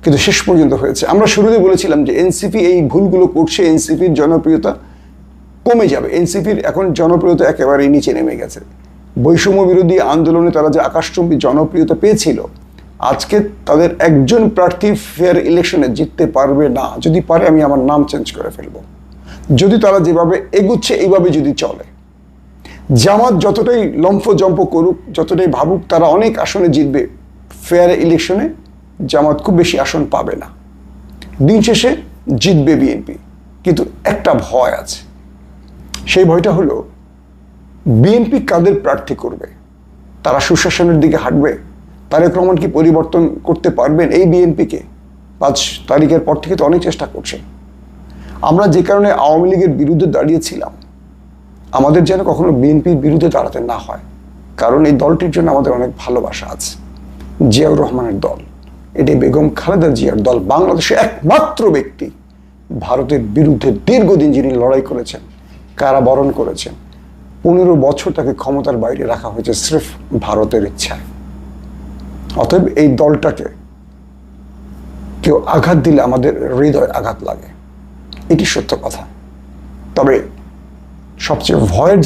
কিন্তু শেষ পর্যন্ত হয়েছে। আমরা শুরুতে বলেছিলাম যে এনসিপি এই ভুলগুলো করছে, এনসিপির জনপ্রিয়তা কমে যাবে। এনসিপির এখন জনপ্রিয়তা একেবারে নিচে নেমে গেছে। বৈষম্য বিরোধী আন্দোলনে তারা যে আকাশচুম্বী জনপ্রিয়তা পেয়েছিল, আজকে তাদের একজন প্রার্থী ফেয়ার ইলেকশনে জিততে পারবে না। যদি পারে আমি আমার নাম চেঞ্জ করে ফেলবো। যদি তারা যেভাবে এগুচ্ছে এইভাবে যদি চলে, জামাত যতটাই লম্ফজম্প করুক, যতটাই ভাবুক তারা অনেক আসনে জিতবে, ফেয়ার ইলেকশনে জামাত খুব বেশি আসন পাবে না। দিন শেষে জিতবে বিএনপি। কিন্তু একটা ভয় আছে, সেই ভয়টা হলো বিএনপি কাদের প্রার্থী করবে? তারা সুশাসনের দিকে হাঁটবে? তারেক রহমান কি পরিবর্তন করতে পারবেন এই বিএনপিকে? 5 তারিখের পর থেকে তো অনেক চেষ্টা করছেন। আমরা যে কারণে আওয়ামী লীগের বিরুদ্ধে দাঁড়িয়েছিলাম, আমাদের যেন কখনো বিএনপির বিরুদ্ধে দাঁড়াতে না হয়। কারণ এই দলটির জন্য আমাদের অনেক ভালোবাসা আছে। জিয়াউর রহমানের দল, এটি বেগম খালেদা জিয়ার দল। বাংলাদেশে একমাত্র ব্যক্তি ভারতের বিরুদ্ধে দীর্ঘদিন যিনি লড়াই করেছেন, কারাবরণ করেছেন, 15 বছর তাকে ক্ষমতার বাইরে রাখা হয়েছে স্রেফ ভারতের ইচ্ছায়। অতএব এই দলটাকে কেউ আঘাত দিলে আমাদের হৃদয় আঘাত লাগে, এটি সত্য কথা। তবে সবচেয়ে ভয়ের